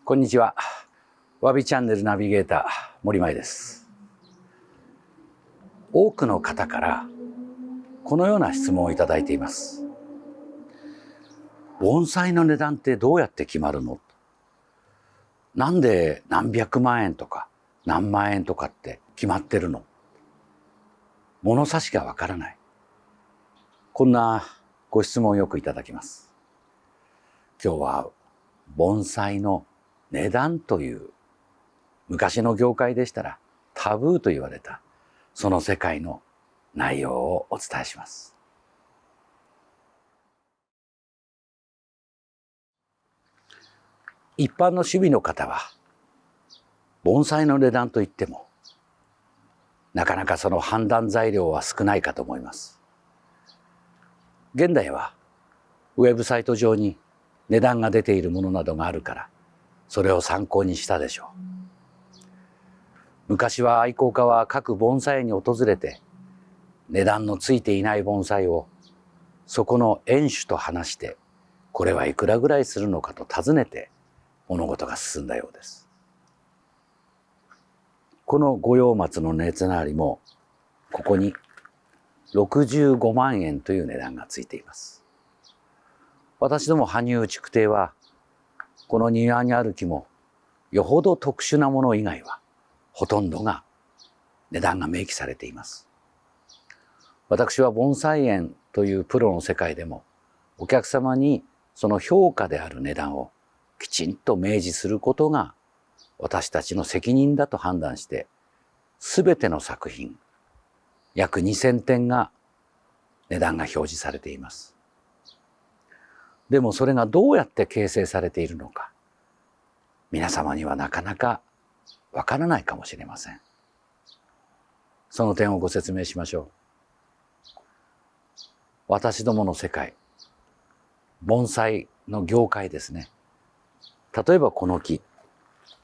こんにちは。わびチャンネルナビゲーター森前です。多くの方からこのような質問をいただいています。盆栽の値段ってどうやって決まるの？なんで何百万円とか何万円とかって決まってるの？物差しがわからない。こんなご質問をよくいただきます。今日は盆栽の値段という昔の業界でしたらタブーと言われたその世界の内容をお伝えします。一般の趣味の方は盆栽の値段といってもなかなかその判断材料は少ないかと思います。現代はウェブサイト上に値段が出ているものなどがあるからそれを参考にしたでしょう。昔は愛好家は各盆栽園に訪れて値段のついていない盆栽をそこの園主と話してこれはいくらぐらいするのかと尋ねて物事が進んだようです。この五葉松の熱なりもここに65万円という値段がついています。私ども羽生築堤はこの庭にある木もよほど特殊なもの以外はほとんどが値段が明記されています。私は盆栽園というプロの世界でもお客様にその評価である値段をきちんと明示することが私たちの責任だと判断して全ての作品約2000点が値段が表示されています。でもそれがどうやって形成されているのか皆様にはなかなかわからないかもしれません。その点をご説明しましょう。私どもの世界、盆栽の業界ですね。例えばこの木、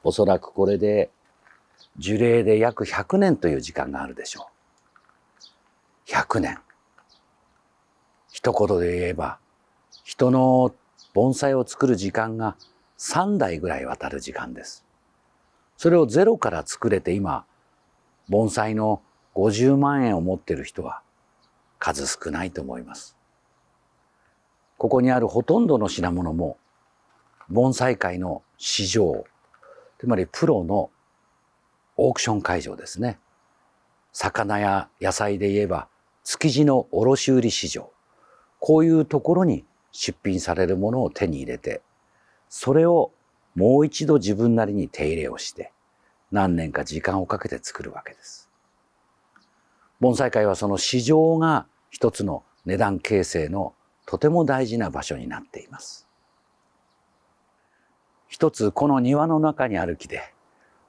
おそらくこれで樹齢で約100年という時間があるでしょう。100年。一言で言えば、人の盆栽を作る時間が3代ぐらい渡る時間です。それをゼロから作れて今、盆栽の50万円を持っている人は数少ないと思います。ここにあるほとんどの品物も盆栽界の市場、つまりプロのオークション会場ですね。魚や野菜で言えば築地の卸売市場、こういうところに出品されるものを手に入れて、それをもう一度自分なりに手入れをして何年か時間をかけて作るわけです。盆栽界はその市場が一つの値段形成のとても大事な場所になっています。一つこの庭の中にある木で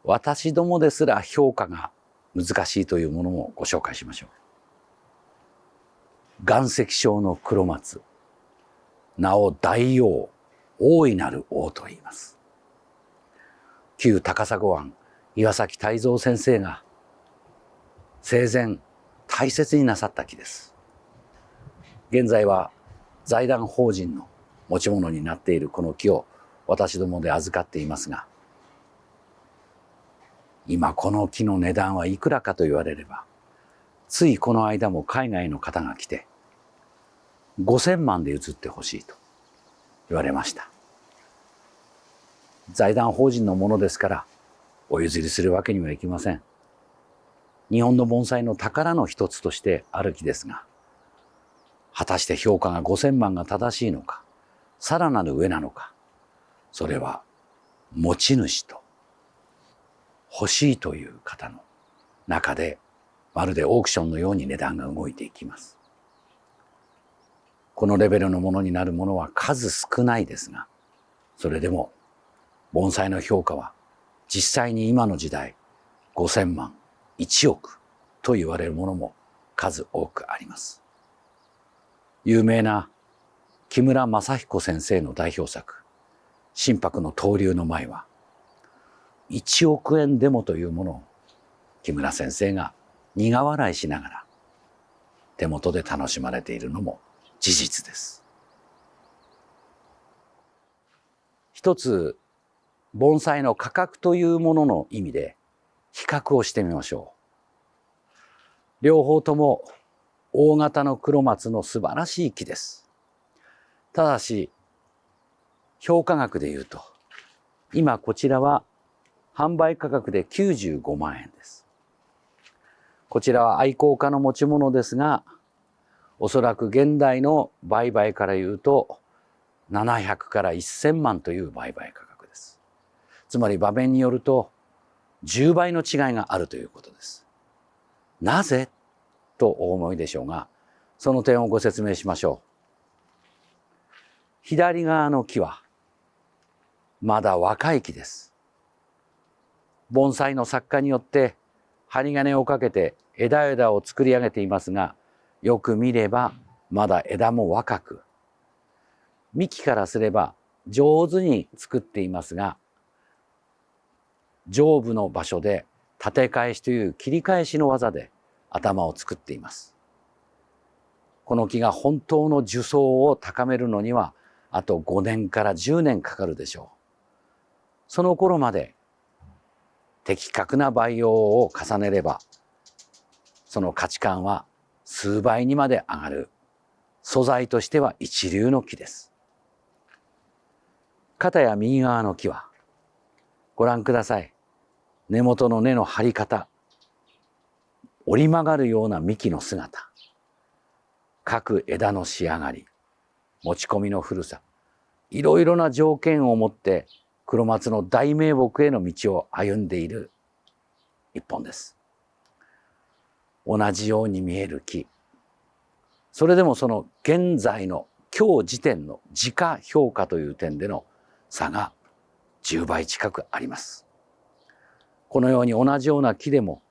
私どもですら評価が難しいというものもご紹介しましょう。岩石症の黒松、名を大王、大いなる王と言います。旧高砂湾岩崎泰三先生が生前大切になさった木です。現在は財団法人の持ち物になっているこの木を私どもで預かっていますが、今この木の値段はいくらかと言われれば、ついこの間も海外の方が来て5000万で譲ってほしいと言われました。財団法人のものですからお譲りするわけにはいきません。日本の盆栽の宝の一つとしてある木ですが、果たして評価が5000万が正しいのか、さらなる上なのか、それは持ち主と欲しいという方の中でまるでオークションのように値段が動いていきます。このレベルのものになるものは数少ないですが、それでも盆栽の評価は実際に今の時代5000万、1億と言われるものも数多くあります。有名な木村正彦先生の代表作、心拍の闘竜の舞は1億円でもというものを木村先生が苦笑いしながら手元で楽しまれているのも事実です。一つ盆栽の価格というものの意味で比較をしてみましょう。両方とも大型の黒松の素晴らしい木です。ただし、評価額で言うと、今こちらは販売価格で95万円です。こちらは愛好家の持ち物ですが、おそらく現代の売買から言うと、700から1000万という売買価格です。つまり場面によると、10倍の違いがあるということです。なぜとお思いでしょうが、その点をご説明しましょう。左側の木は、まだ若い木です。盆栽の作家によって針金をかけて枝々を作り上げていますが、よく見ればまだ枝も若く、幹からすれば上手に作っていますが、上部の場所で立て返しという切り返しの技で頭を作っています。この木が本当の樹層を高めるのにはあと5年から10年かかるでしょう。その頃まで的確な培養を重ねれば、その価値観は数倍にまで上がる素材としては一流の木です。片や右側の木はご覧ください。根元の根の張り方、折り曲がるような幹の姿、各枝の仕上がり、持ち込みの古さ、いろいろな条件を持って黒松の大名木への道を歩んでいる一本です。同じように見える木、それでもその現在の今日時点の時価評価という点での差が10倍近くあります。このように同じような木でも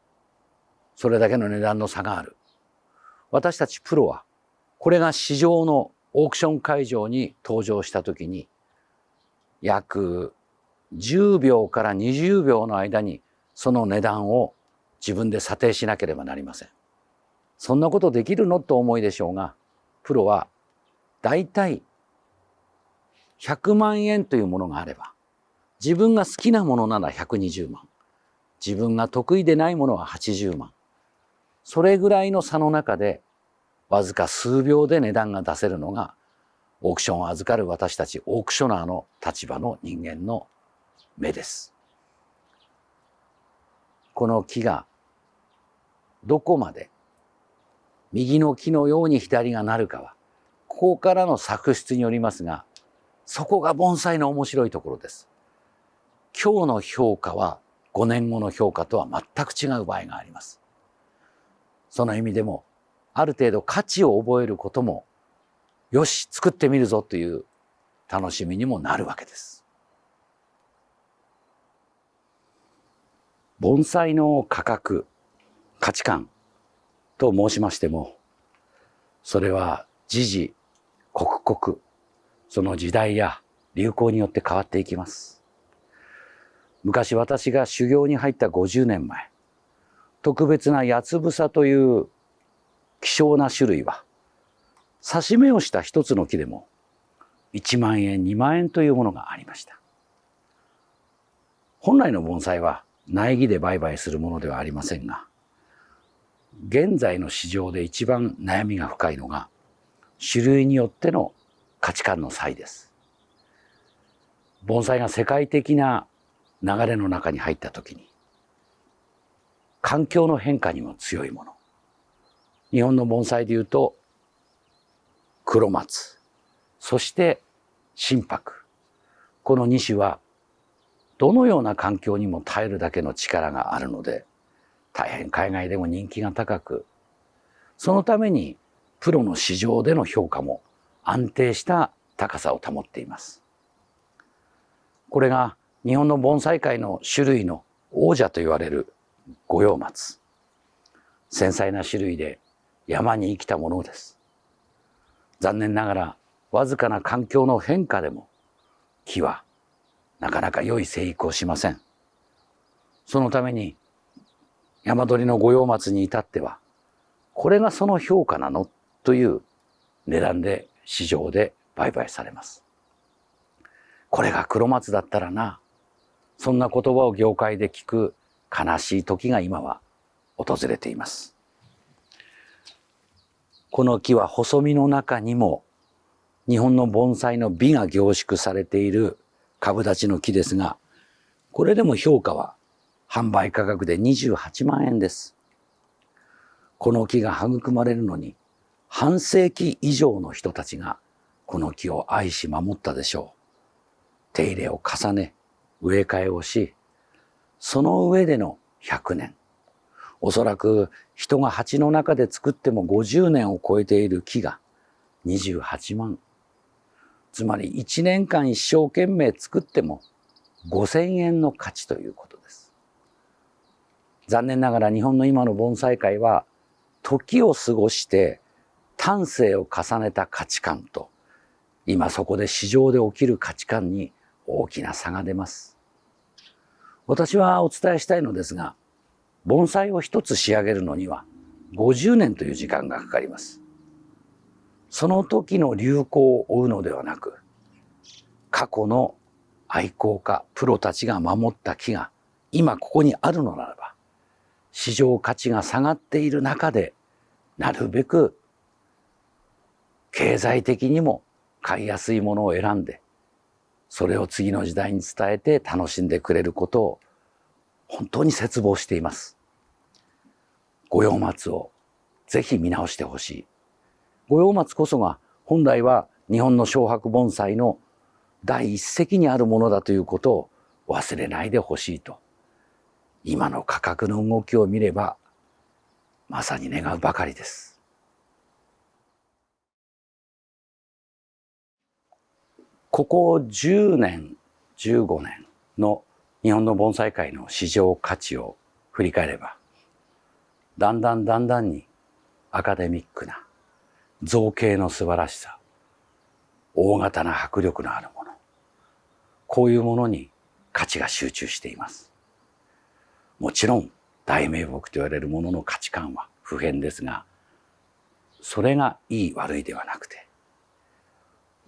それだけの値段の差がある。私たちプロはこれが市場のオークション会場に登場したときに約10秒から20秒の間にその値段を自分で査定しなければなりません。そんなことできるのと思いでしょうが、プロはだいたい100万円というものがあれば、自分が好きなものなら120万、自分が得意でないものは80万、それぐらいの差の中でわずか数秒で値段が出せるのがオークションを預かる私たちオークショナーの立場の人間の目です。この木がどこまで右の木のように左がなるかはここからの作出によりますが、そこが盆栽の面白いところです。今日の評価は5年後の評価とは全く違う場合があります。その意味でもある程度価値を覚えることも、よし作ってみるぞという楽しみにもなるわけです。盆栽の価格、価値観と申しましても、それは時々刻々その時代や流行によって変わっていきます。昔私が修行に入った50年前、特別な八つ房という希少な種類は刺し目をした一つの木でも1万円2万円というものがありました。本来の盆栽は苗木で売買するものではありませんが、現在の市場で一番悩みが深いのが種類によっての価値観の差異です。盆栽が世界的な流れの中に入ったときに、環境の変化にも強いもの。日本の盆栽でいうと黒松、そして真柏、この2種はどのような環境にも耐えるだけの力があるので、大変海外でも人気が高く、そのためにプロの市場での評価も安定した高さを保っています。これが日本の盆栽界の種類の王者と言われる五葉松。繊細な種類で山に生きたものです。残念ながらわずかな環境の変化でも木はなかなか良い生育をしません。そのために山鳥の五葉松に至っては、これがその評価なのという値段で市場で売買されます。これが黒松だったらな、そんな言葉を業界で聞く悲しい時が今は訪れています。この木は細身の中にも日本の盆栽の美が凝縮されている株立ちの木ですが、これでも評価は販売価格で28万円です。この木が育まれるのに半世紀以上の人たちがこの木を愛し守ったでしょう。手入れを重ね、植え替えをし、その上での100年。おそらく人が鉢の中で作っても50年を超えている木が28万。つまり1年間一生懸命作っても5000円の価値ということです。残念ながら日本の今の盆栽界は時を過ごして丹精を重ねた価値観と今そこで市場で起きる価値観に大きな差が出ます。私はお伝えしたいのですが、盆栽を一つ仕上げるのには50年という時間がかかります。その時の流行を追うのではなく、過去の愛好家、プロたちが守った木が今ここにあるのならば、市場価値が下がっている中で、なるべく経済的にも買いやすいものを選んで、それを次の時代に伝えて楽しんでくれることを本当に切望しています。五葉松をぜひ見直してほしい。五葉松こそが本来は日本の小白盆栽の第一席にあるものだということを忘れないでほしいと、今の価格の動きを見ればまさに願うばかりです。ここ10年、15年の日本の盆栽界の市場価値を振り返れば、だんだんにアカデミックな造形の素晴らしさ、大型な迫力のあるもの、こういうものに価値が集中しています。もちろん大名木と言われるものの価値観は不変ですが、それがいい悪いではなくて、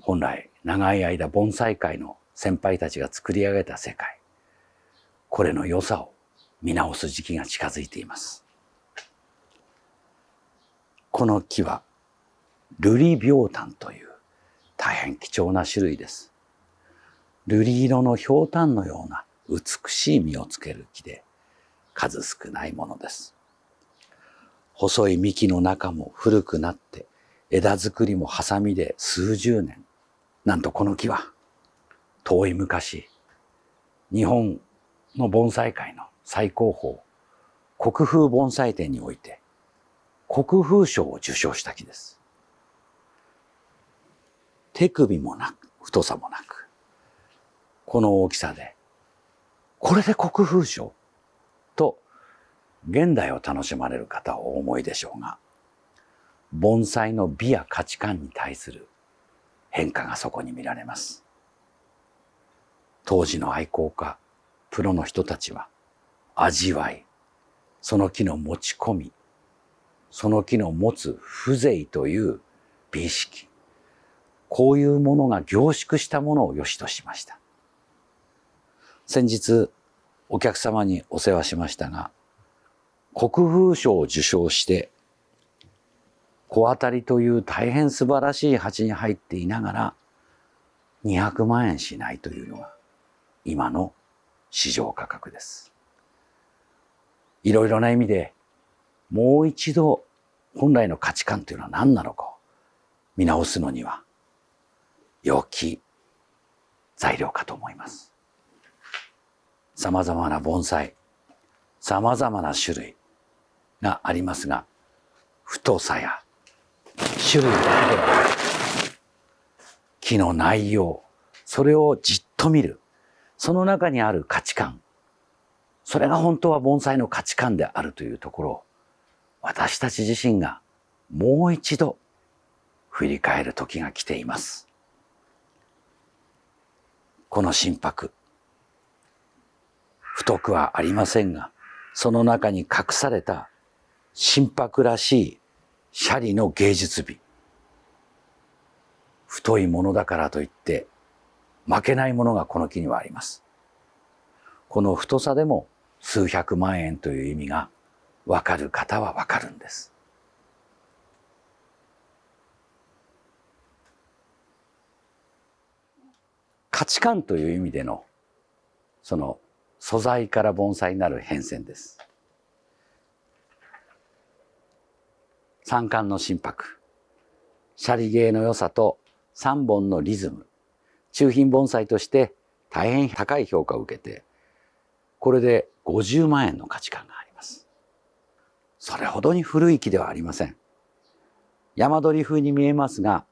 本来長い間盆栽界の先輩たちが作り上げた世界、これの良さを見直す時期が近づいています。この木は瑠璃描炭という大変貴重な種類です。瑠璃色の氷炭のような美しい実をつける木で数少ないものです。細い幹の中も古くなって枝作りもハサミで数十年。なんとこの木は遠い昔、日本の盆栽界の最高峰、国風盆栽展において国風賞を受賞した木です。手首もなく、太さもなく、この大きさで、これで国風賞と現代を楽しまれる方はお思いでしょうが、盆栽の美や価値観に対する変化がそこに見られます。当時の愛好家、プロの人たちは味わい、その木の持ち込み、その木の持つ風情という美意識、こういうものが凝縮したものを良しとしました。先日お客様にお世話しましたが、国風賞を受賞して小当たりという大変素晴らしい鉢に入っていながら200万円しないというのが今の市場価格です。いろいろな意味でもう一度本来の価値観というのは何なのかを見直すのには良き材料かと思います。様々な盆栽、様々な種類がありますが、太さや種類だけではなく、木の内容、それをじっと見る、その中にある価値観、それが本当は盆栽の価値観であるというところを、私たち自身がもう一度振り返る時が来ています。この心拍、太くはありませんが、その中に隠された心拍らしいシャリの芸術美。太いものだからといって負けないものがこの木にはあります。この太さでも数百万円という意味がわかる方はわかるんです。価値観という意味でのその素材から盆栽になる変遷です。三冠の心拍、シャリ芸の良さと三本のリズム、中品盆栽として大変高い評価を受けて、これで50万円の価値観があります。それほどに古い木ではありません。山鳥風に見えますが、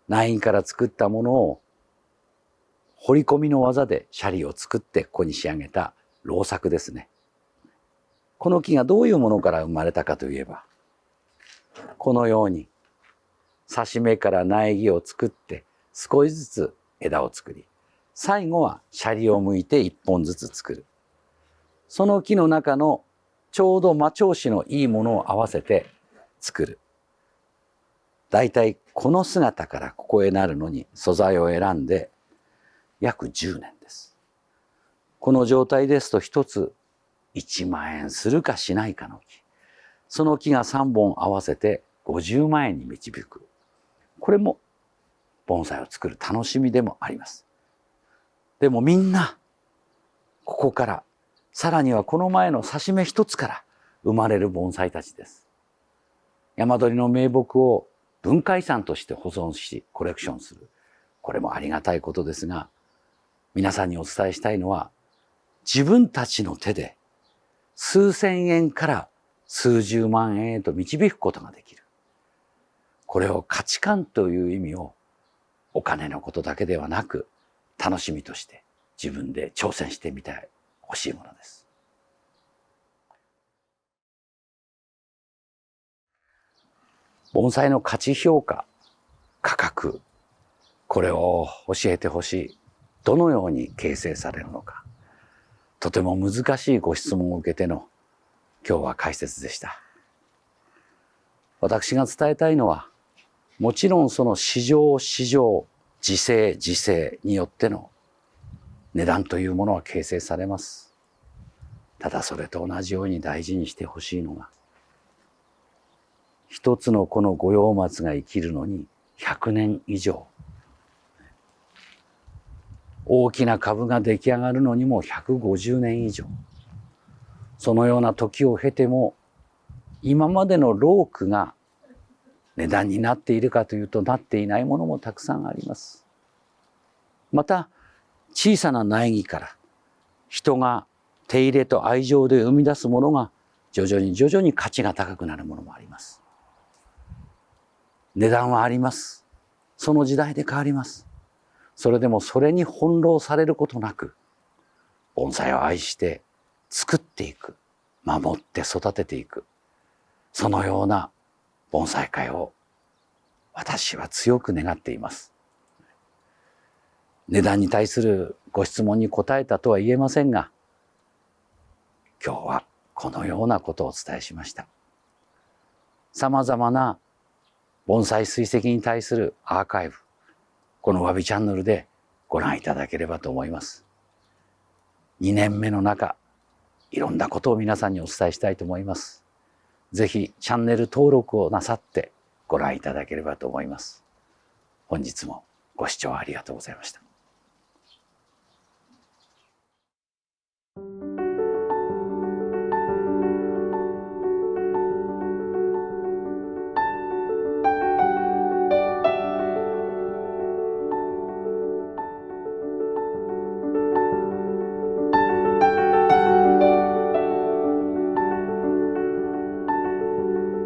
苗木から作ったものを彫り込みの技でシャリを作ってここに仕上げた老作ですね。この木がどういうものから生まれたかといえば、このように刺し目から苗木を作って少しずつ枝を作り、最後はシャリを剥いて一本ずつ作る。その木の中のちょうど魔調子のいいものを合わせて作る。だいたいこの姿からここへなるのに素材を選んで約10年です。この状態ですと一つ1万円するかしないかの木。その木が3本合わせて50万円に導く。これも盆栽を作る楽しみでもあります。でもみんなここから、さらにはこの前の刺し目一つから生まれる盆栽たちです。山鳥の名木を文化遺産として保存しコレクションする。これもありがたいことですが、皆さんにお伝えしたいのは、自分たちの手で数千円から数十万円へと導くことができる。これを価値観という意味をお金のことだけではなく楽しみとして自分で挑戦してみてほしいものです。盆栽の価値評価、価格、これを教えてほしい。どのように形成されるのか。とても難しいご質問を受けての今日は解説でした。私が伝えたいのは、もちろんその市場、時勢によっての値段というものは形成されます。ただそれと同じように大事にしてほしいのが、一つのこの五葉松が生きるのに100年以上、大きな株が出来上がるのにも150年以上、そのような時を経ても今までの労苦が値段になっているかというとなっていないものもたくさんあります。また小さな苗木から人が手入れと愛情で生み出すものが徐々に価値が高くなるものもあります。値段はあります。その時代で変わります。それでもそれに翻弄されることなく、盆栽を愛して作っていく、守って育てていく、そのような盆栽界を私は強く願っています。値段に対するご質問に答えたとは言えませんが、今日はこのようなことをお伝えしました。さまざまな盆栽追跡に対するアーカイブ、このわびチャンネルでご覧いただければと思います。2年目の中、いろんなことを皆さんにお伝えしたいと思います。ぜひチャンネル登録をなさってご覧いただければと思います。本日もご視聴ありがとうございました。